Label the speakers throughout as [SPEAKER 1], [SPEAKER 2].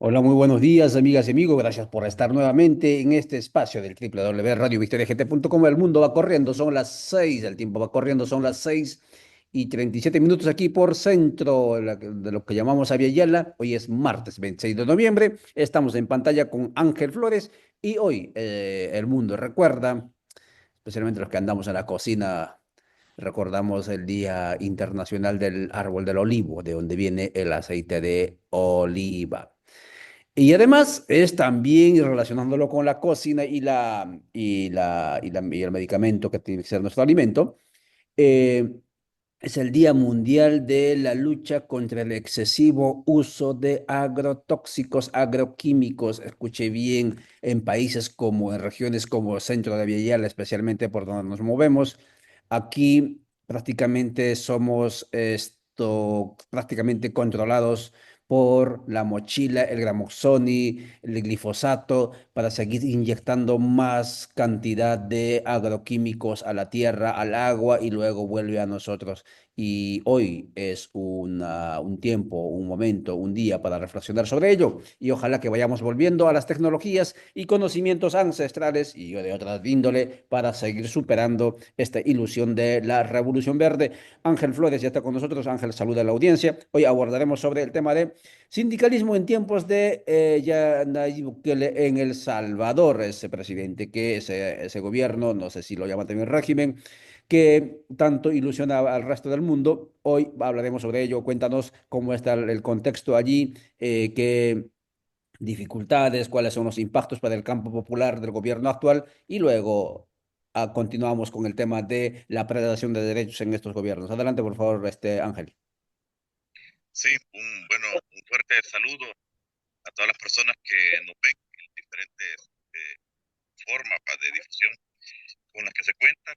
[SPEAKER 1] Hola, muy buenos días, amigas y amigos. Gracias por estar nuevamente en este espacio del www.radiovictoriagt.com. El mundo va corriendo, son las 6, el tiempo va corriendo, son las 6:37 aquí por centro de lo que llamamos Avia Yala. Hoy es martes 26 de noviembre. Estamos en pantalla con Ángel Flores y hoy el mundo recuerda, especialmente los que andamos en la cocina, recordamos el Día Internacional del Árbol del Olivo, de donde viene el aceite de oliva. Y además es también relacionándolo con la cocina y el medicamento que tiene que ser nuestro alimento. eh, es el Día Mundial de la Lucha contra el excesivo uso de agrotóxicos, agroquímicos. Escuche bien, en países como, en regiones como Centro de Viella, especialmente por donde nos movemos, aquí prácticamente somos prácticamente controlados por la mochila, el Gramoxone, el glifosato, para seguir inyectando más cantidad de agroquímicos a la tierra, al agua y luego vuelve a nosotros. Y hoy es un tiempo, un momento, un día para reflexionar sobre ello y ojalá que vayamos volviendo a las tecnologías y conocimientos ancestrales y de otras índole para seguir superando esta ilusión de la revolución verde. Ángel Flores ya está con nosotros. Ángel, saluda a la audiencia. Hoy abordaremos sobre el tema de sindicalismo en tiempos de Nayib Bukele en El Salvador, ese presidente ese gobierno, no sé si lo llama también régimen, que tanto ilusiona al resto del mundo. Hoy hablaremos sobre ello. Cuéntanos cómo está el contexto allí, qué dificultades, cuáles son los impactos para el campo popular del gobierno actual y luego continuamos con el tema de la predación de derechos en estos gobiernos. Adelante, por favor, Ángel.
[SPEAKER 2] Sí, un fuerte saludo a todas las personas que nos ven en diferentes de difusión con las que se cuenta.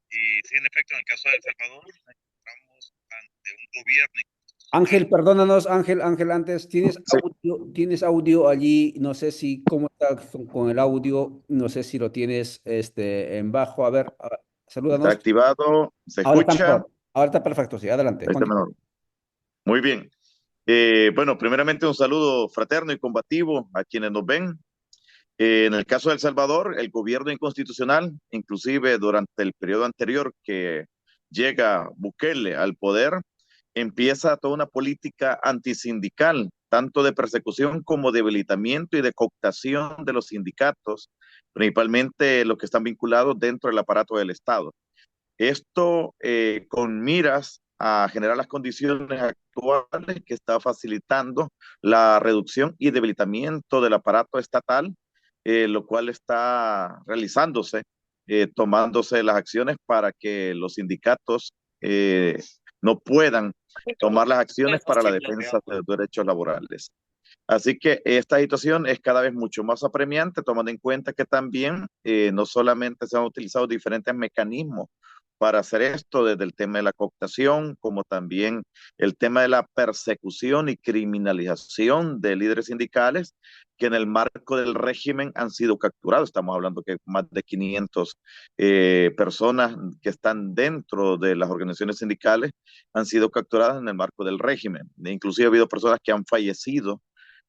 [SPEAKER 2] Y sí, en efecto, en el caso de El Salvador, nos encontramos ante un gobierno inconstitucional.
[SPEAKER 1] Ángel, perdónanos, Ángel, antes,
[SPEAKER 2] Sí,
[SPEAKER 1] tienes audio allí, no sé si, cómo está con el audio, no sé si lo tienes en bajo, a ver,
[SPEAKER 2] está
[SPEAKER 1] salúdanos.
[SPEAKER 2] activado, se
[SPEAKER 1] Ahora está
[SPEAKER 2] escucha.
[SPEAKER 1] mejor, ahora está perfecto, sí, adelante,
[SPEAKER 2] Ahí está
[SPEAKER 1] continúa.
[SPEAKER 2] menor. Muy bien. Bueno, primeramente un saludo fraterno y combativo a quienes nos ven. En el caso de El Salvador, el gobierno inconstitucional, inclusive durante el periodo anterior que llega Bukele al poder, empieza toda una política antisindical, tanto de persecución como de debilitamiento y de cooptación de los sindicatos, principalmente los que están vinculados dentro del aparato del Estado. Esto con miras a generar las condiciones actuales que está facilitando la reducción y debilitamiento del aparato estatal, lo cual está realizándose, tomándose las acciones para que los sindicatos no puedan tomar las acciones para la defensa de los derechos laborales. Así que esta situación es cada vez mucho más apremiante, tomando en cuenta que también no solamente se han utilizado diferentes mecanismos para hacer esto, desde el tema de la cooptación, como también el tema de la persecución y criminalización de líderes sindicales que en el marco del régimen han sido capturados. Estamos hablando que más de 500 personas que están dentro de las organizaciones sindicales han sido capturadas en el marco del régimen. Inclusive ha habido personas que han fallecido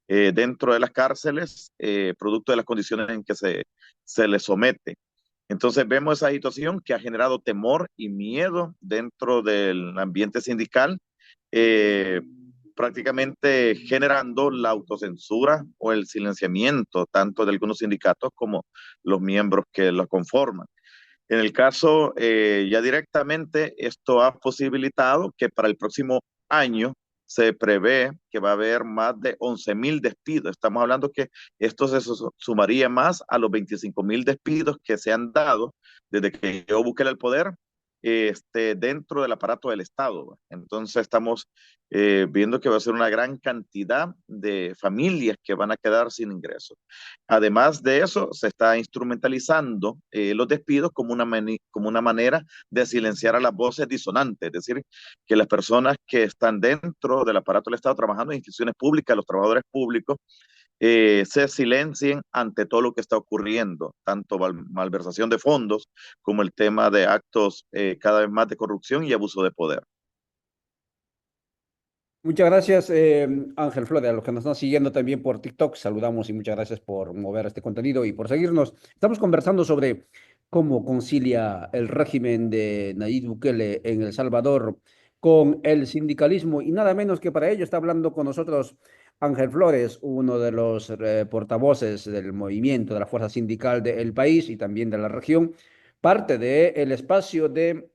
[SPEAKER 2] dentro de las cárceles, producto de las condiciones en que se les somete. Entonces vemos esa situación que ha generado temor y miedo dentro del ambiente sindical, eh, prácticamente generando la autocensura o el silenciamiento tanto de algunos sindicatos como los miembros que lo conforman. En el caso ya directamente, esto ha posibilitado que para el próximo año se prevé que va a haber más de 11.000 despidos. Estamos hablando que esto se sumaría más a los 25.000 despidos que se han dado desde que yo busqué el poder dentro del aparato del Estado. Entonces estamos viendo que va a ser una gran cantidad de familias que van a quedar sin ingresos. Además de eso, se está instrumentalizando los despidos como como una manera de silenciar a las voces disonantes, es decir, que las personas que están dentro del aparato del Estado trabajando en instituciones públicas, los trabajadores públicos, se silencien ante todo lo que está ocurriendo, tanto malversación de fondos como el tema de actos cada vez más de corrupción y abuso de poder.
[SPEAKER 1] Muchas gracias, Ángel Flores, a los que nos están siguiendo también por TikTok. Saludamos y muchas gracias por mover este contenido y por seguirnos. Estamos conversando sobre cómo concilia el régimen de Nayib Bukele en El Salvador con el sindicalismo y nada menos que para ello está hablando con nosotros Ángel Flores, uno de los portavoces del movimiento de la fuerza sindical del país y también de la región, parte del espacio de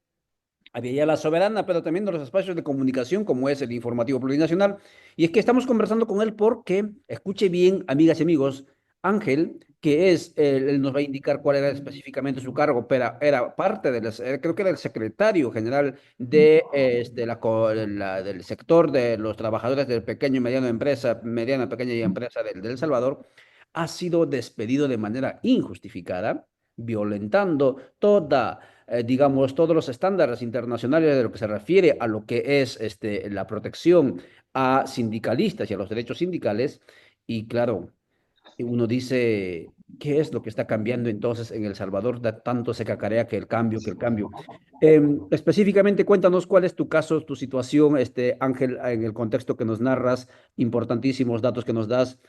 [SPEAKER 1] había ya la soberana, pero también de los espacios de comunicación como es el informativo plurinacional. Y es que estamos conversando con él porque, escuche bien, amigas y amigos, Ángel, que es, él nos va a indicar cuál era específicamente su cargo, pero era parte del, creo que era el secretario general de, del sector de los trabajadores del pequeño y mediano empresa, mediana, pequeña y empresa del Salvador, ha sido despedido de manera injustificada, violentando toda digamos, todos los estándares internacionales de lo que se refiere a lo que es la protección a sindicalistas y a los derechos sindicales. Y claro, uno dice, ¿qué es lo que está cambiando entonces en El Salvador? Da tanto se cacarea que el cambio, que el cambio. Específicamente, cuéntanos cuál es tu caso, tu situación, Ángel, en el contexto que nos narras, importantísimos datos que nos das,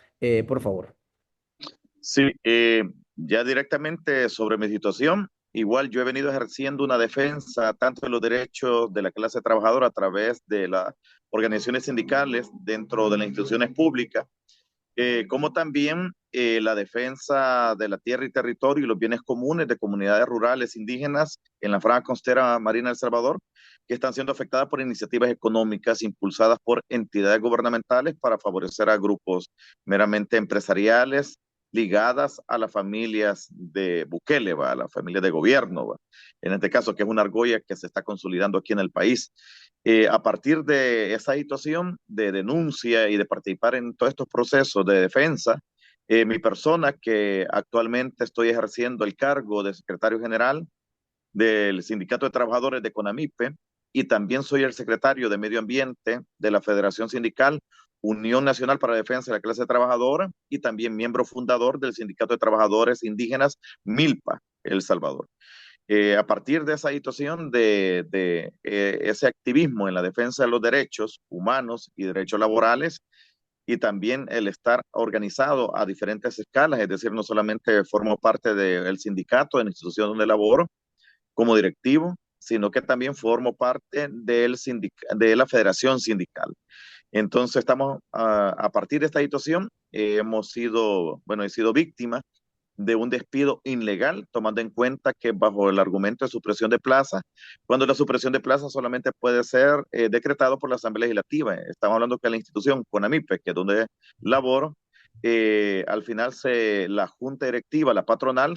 [SPEAKER 1] por favor.
[SPEAKER 2] Sí, ya directamente sobre mi situación, igual yo he venido ejerciendo una defensa tanto de los derechos de la clase trabajadora a través de las organizaciones sindicales dentro de las instituciones públicas, como también la defensa de la tierra y territorio y los bienes comunes de comunidades rurales indígenas en la franja costera marina de El Salvador, que están siendo afectadas por iniciativas económicas impulsadas por entidades gubernamentales para favorecer a grupos meramente empresariales ligadas a las familias de Bukele, ¿va? A las familias de gobierno, ¿va? En este caso, que es una argolla que se está consolidando aquí en el país. A partir de esa situación de denuncia y de participar en todos estos procesos de defensa, mi persona, que actualmente estoy ejerciendo el cargo de secretario general del Sindicato de Trabajadores de CONAMIPE y también soy el secretario de Medio Ambiente de la Federación Sindical Unión Nacional para la Defensa de la Clase Trabajadora y también miembro fundador del Sindicato de Trabajadores Indígenas MILPA, El Salvador. A partir de esa situación de ese activismo en la defensa de los derechos humanos y derechos laborales, y también el estar organizado a diferentes escalas, es decir, no solamente formo parte del sindicato, de la institución donde laboro como directivo, sino que también formo parte de la federación sindical. Entonces estamos, a partir de esta situación, hemos sido, bueno, he sido víctima de un despido ilegal, tomando en cuenta que bajo el argumento de supresión de plaza, cuando la supresión de plaza solamente puede ser decretado por la Asamblea Legislativa. Estamos hablando que la institución CONAMIPE, que es donde laboro, al final la junta directiva, la patronal,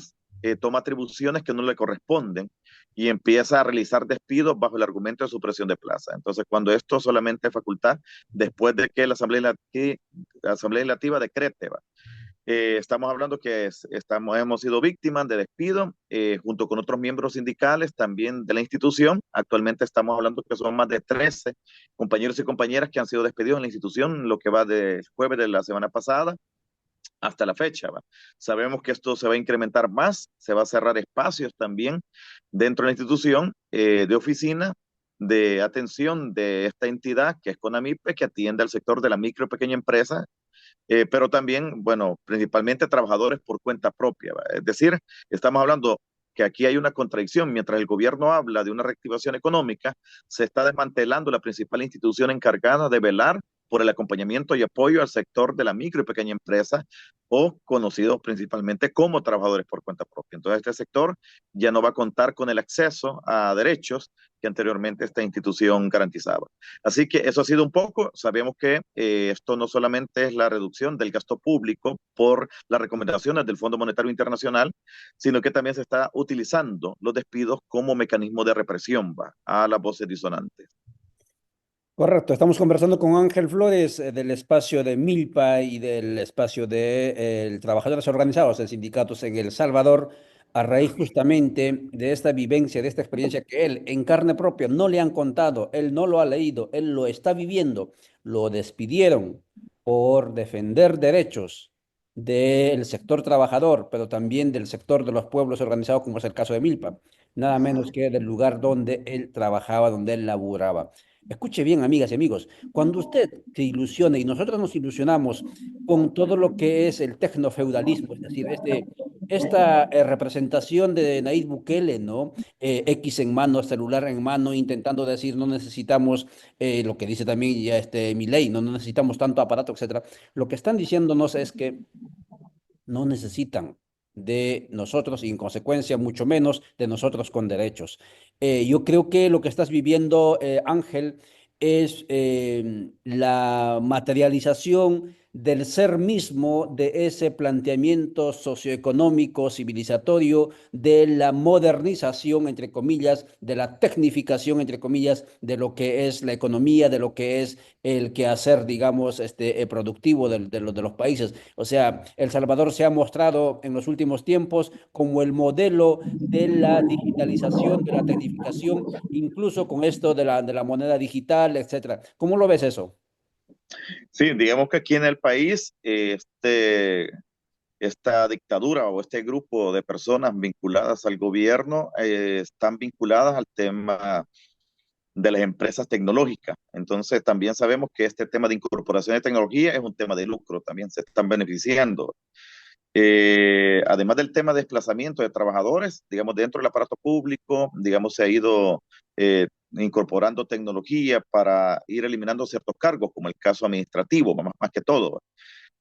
[SPEAKER 2] toma atribuciones que no le corresponden y empieza a realizar despidos bajo el argumento de supresión de plaza. Entonces, cuando esto solamente es facultad después de que la Asamblea Legislativa decrete, ¿va? Estamos hablando que hemos sido víctimas de despido junto con otros miembros sindicales también de la institución. Actualmente estamos hablando que son más de 13 compañeros y compañeras que han sido despedidos en la institución, lo que va de jueves de la semana pasada hasta la fecha, ¿va? Sabemos que esto se va a incrementar más, se va a cerrar espacios también dentro de la institución de oficina de atención de esta entidad que es CONAMIPE, que atiende al sector de la micro y pequeña empresa, pero también, bueno, principalmente trabajadores por cuenta propia, ¿va? Es decir, estamos hablando que aquí hay una contradicción. Mientras el gobierno habla de una reactivación económica, se está desmantelando la principal institución encargada de velar por el acompañamiento y apoyo al sector de la micro y pequeña empresa o conocidos principalmente como trabajadores por cuenta propia. Entonces, este sector ya no va a contar con el acceso a derechos que anteriormente esta institución garantizaba. Así que eso ha sido un poco. Sabemos que esto no solamente es la reducción del gasto público por las recomendaciones del Fondo Monetario Internacional, sino que también se está utilizando los despidos como mecanismo de represión, ¿va? A las voces disonantes.
[SPEAKER 1] Correcto, estamos conversando con Ángel Flores del espacio de Milpa y del espacio de trabajadores organizados en sindicatos en El Salvador, a raíz justamente de esta vivencia, de esta experiencia que él en carne propia no le han contado, él no lo ha leído, él lo está viviendo. Lo despidieron por defender derechos del sector trabajador, pero también del sector de los pueblos organizados, como es el caso de Milpa, nada menos que del lugar donde él trabajaba, donde él laburaba. Escuche bien, amigas y amigos, cuando usted se ilusiona y nosotros nos ilusionamos con todo lo que es el tecnofeudalismo, es decir, esta representación de Nayib Bukele, ¿no? X en mano, celular en mano, intentando decir no necesitamos lo que dice también ya Milei, no necesitamos tanto aparato, etcétera. Lo que están diciéndonos es que no necesitan de nosotros y en consecuencia mucho menos de nosotros con derechos. Yo creo que lo que estás viviendo, Ángel, es la materialización del ser mismo de ese planteamiento socioeconómico, civilizatorio, de la modernización, entre comillas, de la tecnificación, entre comillas, de lo que es la economía, de lo que es el quehacer, digamos, productivo de los países. O sea, El Salvador se ha mostrado en los últimos tiempos como el modelo de la digitalización, de la tecnificación, incluso con esto de la moneda digital, etcétera. ¿Cómo lo ves eso?
[SPEAKER 2] Sí, digamos que aquí en el país, esta dictadura o este grupo de personas vinculadas al gobierno están vinculadas al tema de las empresas tecnológicas. Entonces, también sabemos que este tema de incorporación de tecnología es un tema de lucro, también se están beneficiando. Además del tema de desplazamiento de trabajadores, digamos, dentro del aparato público, digamos, se ha ido incorporando tecnología para ir eliminando ciertos cargos, como el caso administrativo, más que todo.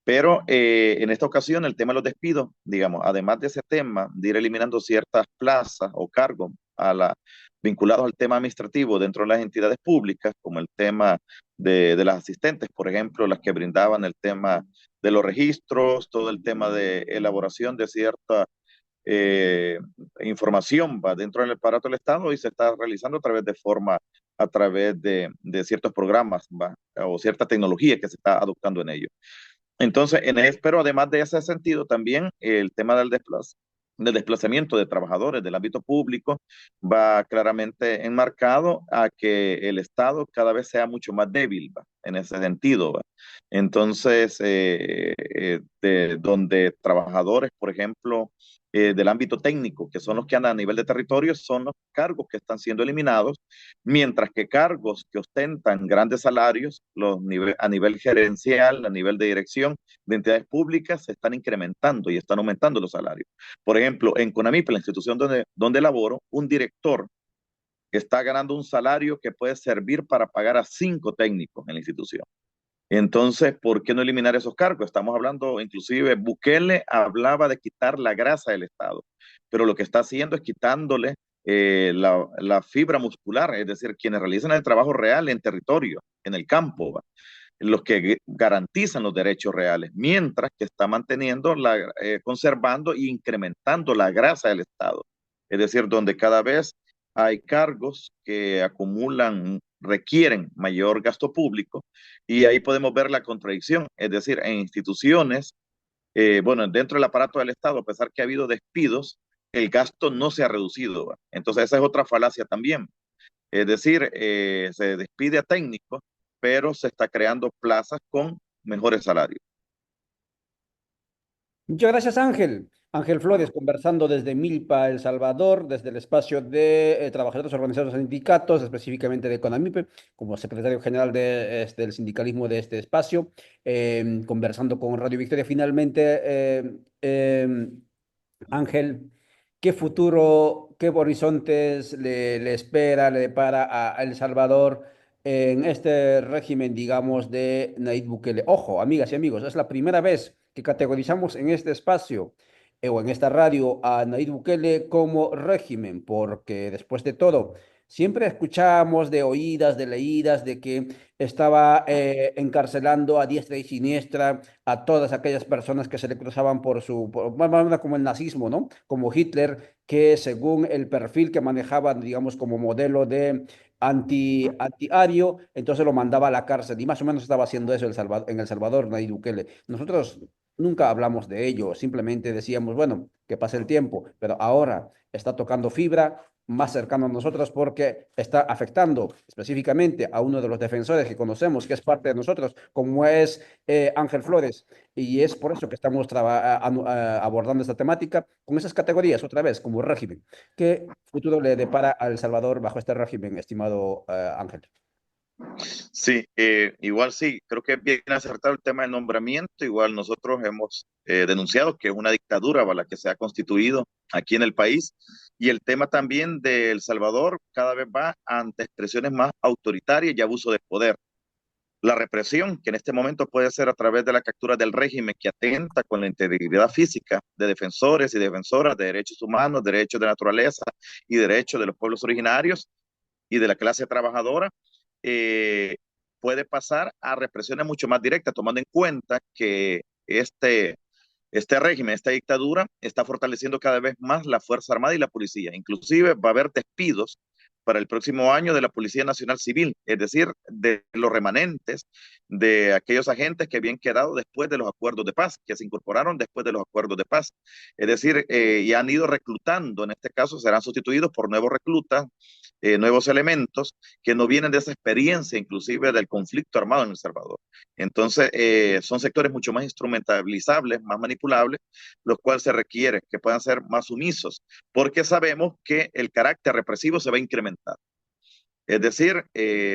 [SPEAKER 2] Pero en esta ocasión el tema de los despidos, digamos, además de ese tema de ir eliminando ciertas plazas o cargos vinculados al tema administrativo dentro de las entidades públicas, como el tema de las asistentes, por ejemplo, las que brindaban el tema de los registros, todo el tema de elaboración de cierta eh, información va dentro del aparato del Estado y se está realizando a través de ciertos programas, ¿va? O cierta tecnología que se está adoptando en ello. Entonces, pero además de ese sentido, también el tema del desplazamiento de trabajadores del ámbito público va claramente enmarcado a que el Estado cada vez sea mucho más débil, ¿va? En ese sentido, ¿va? Entonces, donde trabajadores, por ejemplo, del ámbito técnico, que son los que andan a nivel de territorio, son los cargos que están siendo eliminados, mientras que cargos que ostentan grandes salarios a nivel gerencial, a nivel de dirección de entidades públicas, se están incrementando y están aumentando los salarios. Por ejemplo, en CONAMIP, la institución donde laboro, un director está ganando un salario que puede servir para pagar a 5 técnicos en la institución. Entonces, ¿por qué no eliminar esos cargos? Estamos hablando, inclusive Bukele hablaba de quitar la grasa del Estado, pero lo que está haciendo es quitándole la fibra muscular, es decir, quienes realizan el trabajo real en territorio, en el campo, ¿va? Los que garantizan los derechos reales, mientras que está conservando e incrementando la grasa del Estado. Es decir, donde cada vez hay cargos que requieren mayor gasto público, y ahí podemos ver la contradicción. Es decir, en instituciones, bueno, dentro del aparato del Estado, a pesar que ha habido despidos, el gasto no se ha reducido, ¿va? Entonces, esa es otra falacia también. Es decir, se despide a técnicos, pero se está creando plazas con mejores salarios.
[SPEAKER 1] Muchas gracias, Ángel. Ángel Flores, conversando desde Milpa, El Salvador, desde el espacio de trabajadores organizados en sindicatos, específicamente de CONAMIPE, como secretario general del sindicalismo de este espacio, conversando con Radio Victoria. Finalmente, Ángel, ¿qué futuro, qué horizontes le espera, le depara a El Salvador en este régimen, digamos, de Nayib Bukele? Ojo, amigas y amigos, es la primera vez que categorizamos en este espacio o en esta radio a Nayib Bukele como régimen, porque después de todo, siempre escuchamos de oídas, de leídas, de que estaba encarcelando a diestra y siniestra a todas aquellas personas que se le cruzaban bueno, como el nazismo, ¿no? Como Hitler, que según el perfil que manejaba, digamos, como modelo de antiario, entonces lo mandaba a la cárcel y más o menos estaba haciendo eso en El Salvador, Nayib Bukele. Nosotros nunca hablamos de ello, simplemente decíamos, bueno, que pase el tiempo, pero ahora está tocando fibra más cercano a nosotros porque está afectando específicamente a uno de los defensores que conocemos, que es parte de nosotros, como es Ángel Flores. Y es por eso que estamos abordando esta temática con esas categorías, otra vez, como régimen. ¿Qué futuro le depara a El Salvador bajo este régimen, estimado Ángel?
[SPEAKER 2] Sí, igual sí, creo que es bien acertado el tema del nombramiento. Igual nosotros hemos denunciado que es una dictadura la que se ha constituido aquí en el país. Y el tema también de El Salvador cada vez va ante expresiones más autoritarias y abuso de poder. La represión, que en este momento puede ser a través de la captura del régimen que atenta con la integridad física de defensores y defensoras de derechos humanos, derechos de naturaleza y derechos de los pueblos originarios y de la clase trabajadora, eh, puede pasar a represiones mucho más directas, tomando en cuenta que este régimen, esta dictadura, está fortaleciendo cada vez más la Fuerza Armada y la policía. Inclusive va a haber despidos para el próximo año de la Policía Nacional Civil, es decir, de los remanentes de aquellos agentes que habían quedado después de los acuerdos de paz, que se incorporaron después de los acuerdos de paz. Es decir, y han ido reclutando, en este caso serán sustituidos por nuevos reclutas, nuevos elementos que no vienen de esa experiencia, inclusive del conflicto armado en El Salvador. Entonces, son sectores mucho más instrumentalizables, más manipulables, los cuales se requiere que puedan ser más sumisos, porque sabemos que el carácter represivo se va a incrementar. Es decir,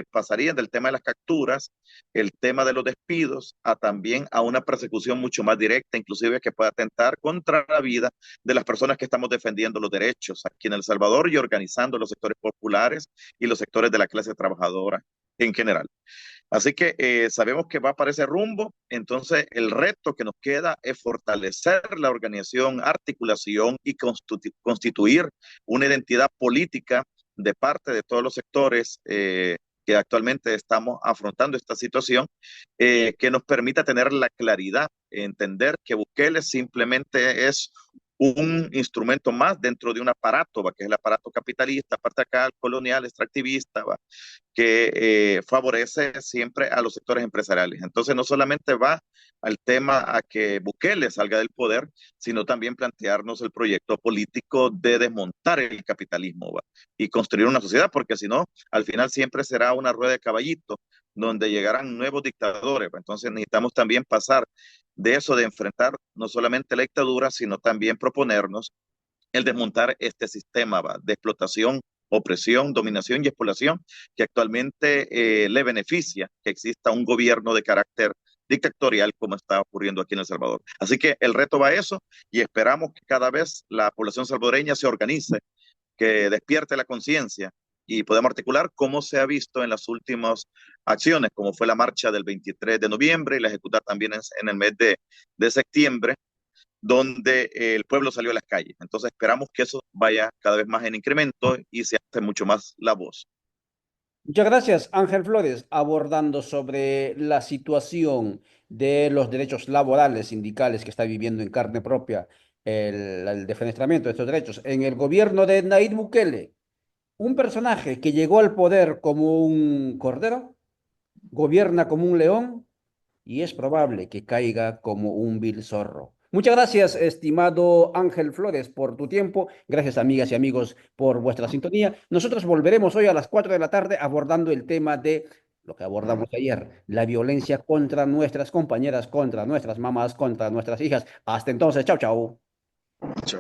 [SPEAKER 2] pasarían del tema de las capturas, el tema de los despidos, a también a una persecución mucho más directa, inclusive que pueda atentar contra la vida de las personas que estamos defendiendo los derechos aquí en El Salvador y organizando los sectores populares y los sectores de la clase trabajadora en general. Así que sabemos que va para ese rumbo, entonces el reto que nos queda es fortalecer la organización, articulación y constituir una identidad política de parte de todos los sectores que actualmente estamos afrontando esta situación, que nos permita tener la claridad, entender que Bukele simplemente es un instrumento más dentro de un aparato, ¿va? Que es el aparato capitalista, patriarcal, colonial, extractivista, ¿va? Que favorece siempre a los sectores empresariales. Entonces, no solamente va al tema a que Bukele salga del poder, sino también plantearnos el proyecto político de desmontar el capitalismo, ¿va? Y construir una sociedad, porque si no, al final siempre será una rueda de caballito donde llegarán nuevos dictadores, ¿va? Entonces necesitamos también pasar de eso de enfrentar no solamente la dictadura, sino también proponernos el desmontar este sistema, ¿va? De explotación, opresión, dominación y explotación que actualmente le beneficia que exista un gobierno de carácter dictatorial como está ocurriendo aquí en El Salvador. Así que el reto va a eso y esperamos que cada vez la población salvadoreña se organice, que despierte la conciencia y podemos articular cómo se ha visto en las últimas acciones, como fue la marcha del 23 de noviembre y la ejecutar también en el mes de septiembre, donde el pueblo salió a las calles. Entonces esperamos que eso vaya cada vez más en incremento y se hace mucho más la voz.
[SPEAKER 1] Muchas gracias, Ángel Flores, abordando sobre la situación de los derechos laborales sindicales que está viviendo en carne propia el defenestramiento de estos derechos en el gobierno de Nayib Bukele, un personaje que llegó al poder como un cordero, gobierna como un león y es probable que caiga como un vil zorro. Muchas gracias, estimado Ángel Flores, por tu tiempo. Gracias, amigas y amigos, por vuestra sintonía. Nosotros volveremos hoy a las 4 de la tarde abordando el tema de lo que abordamos ayer, la violencia contra nuestras compañeras, contra nuestras mamás, contra nuestras hijas. Hasta entonces, chao, chao.
[SPEAKER 2] Chao.